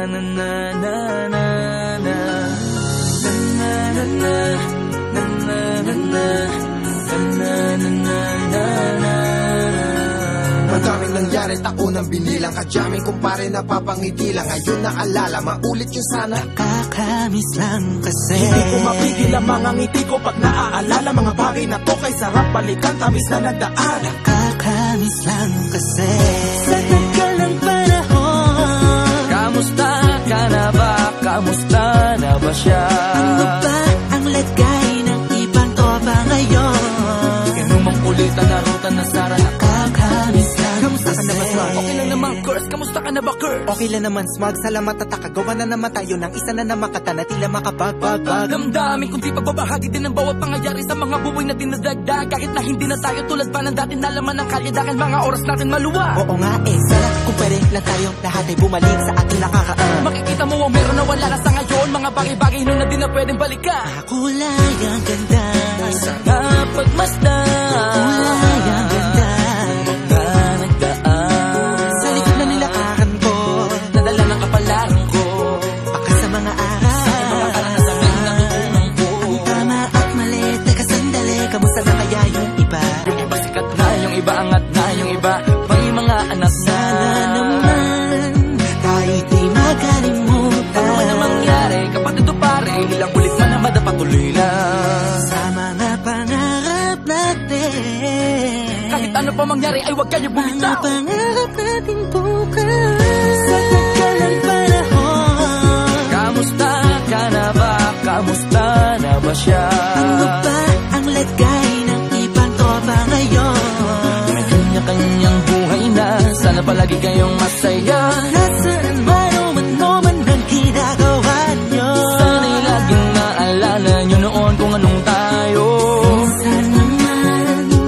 na na na na na na na na na na na na na na. Madaming nangyari, taunang binilang, kadyaming kumpare napapangiti lang. Ngayon naalala, maulit yung sana. Nakakamiss lang kasi hindi ko mapigil ang mga ngiti ko pag naaalala. Mga bagay na to kay sarap balikan, tamis na nagdaan. Nakakamiss lang kasi sa tagal ng panahon. Kamusta ka na ba? Kamusta na ba siya? Ano ba ang lagay ng ibang tropa ngayon? Inumang kulitan na ruta na sara. Nakakamiss lang. Kamusta ka na ba, Smug? Okay lang naman, Curse. Kamusta ka na ba, Curse? Okay lang naman, Smug. Salamat at nakagawa na naman tayo ng isa na namakata na tila makabagbag. Damdamin kundi pagbabahagi din ang bawat pangyayari sa mga buhay na dinadagdag. Kahit na hindi na tayo tulad pa ng dati na laman ng kalye dahil mga oras natin maluwa. Oo nga sana kung pwede lang tayo lahat ay bumalik sa ating nakakaan. Makikita mo ang meron na wala na sa ngayon. Mga bagay-bagay nun na di na pwedeng balikan. Kulay ang ganda, Sana pagmasdan. kulay ang ganda. Sa likod na nilakaran ko, Nadala ng kapalaran ko. Baka sa mga araw, Karanasan na natutunan ko. ang tama at mali. Teka sandali, kamusta na kaya yung iba? Yung iba sikat na, yung iba angat na, yung iba may mga anak na. Sana naman tayo'y di makalimutan. Ano man ang mangyari, kapatid o pare, ilang ulit man na madapatuloy lang. Sa mga pangarap natin, Kahit ano pa mangyari ay huwag kayo mga bumitaw. pangarap natin bukas. Sa tagal ng panahon, Kamusta ka na ba? Kamusta na ba siya? ano ba ang lagay ng ibang tropa ngayon? May kanya-kanyang buhay na, sana palagi kayong masaya. Nasaan man o ano man ang ginagawa nyo? Sana'y laging maalala nyo noon kung anong tayo.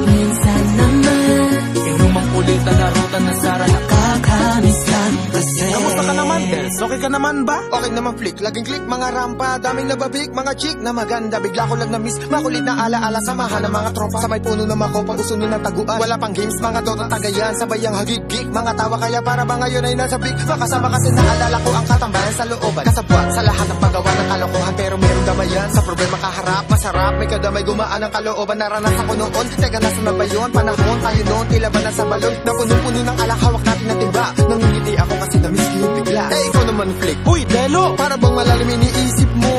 Minsan naman Inumang kulitan na ruta na sara. nakakamiss lang kasi. kamusta ka naman, Dels? Okay ka naman ba? Okay naman flick, laging click, mga rampa, daming nababik, mga chick na maganda. Bigla ko lang na-miss, makulit na alaala, samahan ng mga tropa. Sa may puno na makopa, gusto nun ng taguan. Wala pang games, mga dota tagayan, sabay ang hagigik. Mga tawa kaya para ba ngayon ay nasa big. Makasama kasi naalala ko ang katambayan sa looban. Kasabwat sa lahat ng paggawa ng kalokohan, pero merong damayan. Sa problema kaharap, masarap, may kadamay gumaan ang kalooban. Naranasan ko noon, teka nasa na ba yun? Panahon tayo noon, tila ba nasa balon? Na punong-puno ng alak, hawak natin na timba. Nangingiti ako kasi na-miss ko yung bigla. Eh, ikaw naman flick. Uy, Delo! Para bang malalim iniisip mo?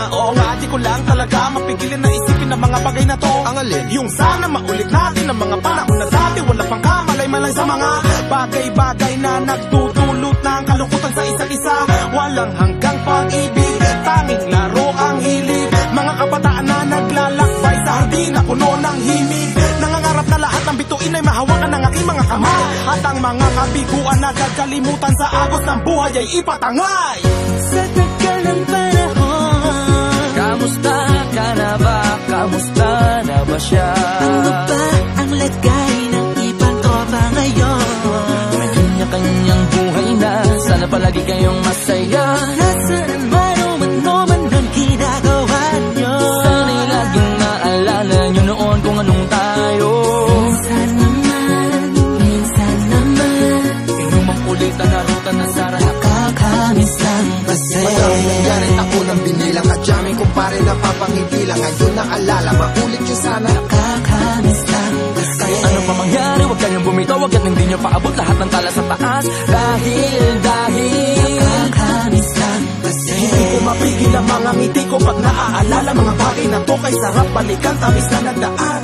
Oo nga, di ko lang talaga mapigilin na isipin ang mga bagay na to. Ang alin? Yung sana maulit natin ang mga panahon na dati. Wala pang kamalay-malay sa mga bagay-bagay na nagdudulot ng kalungkutan sa isa't isa. Walang hanggang pag-ibig, tanging laro ang hilig. Mga kabataan na naglalakbay sa hardin na puno ng himig. Nangangarap na lahat ng bituin ay mahawakan ng aking mga kamay. At ang mga kabiguan na gagalimutan sa agos ng buhay ay ipatangay. Sa tagal ng panahon, Kamusta ka na ba? Kamusta na ba siya? ano ba ang lagay ng ibang tropa ngayon? May kanya-kanyang buhay na, sana palagi kayong masaya. Nasaan man o ano man ang ginagawa nyo? Sana'y laging maalala nyo noon kung anong tayo. Minsan naman Inumang kulitan na ruta na sara. nakakamiss lang kasi. Madaming nangyari, taunang binilang, kadyaming kumpare napapangiti lang. Ngayon naalala, maulit yung sana. Nakakamiss lang kasi. Kahit ano pa mangyari, huwag kayong bumitaw. Huwag hindi nyo paabot lahat ng tala sa taas. Dahil Nakakamiss lang kasi. Hindi ko mapigil ang mga ngiti ko pag naaalala. Mga bagay na to kay sarap balikan, tamis na nagdaan.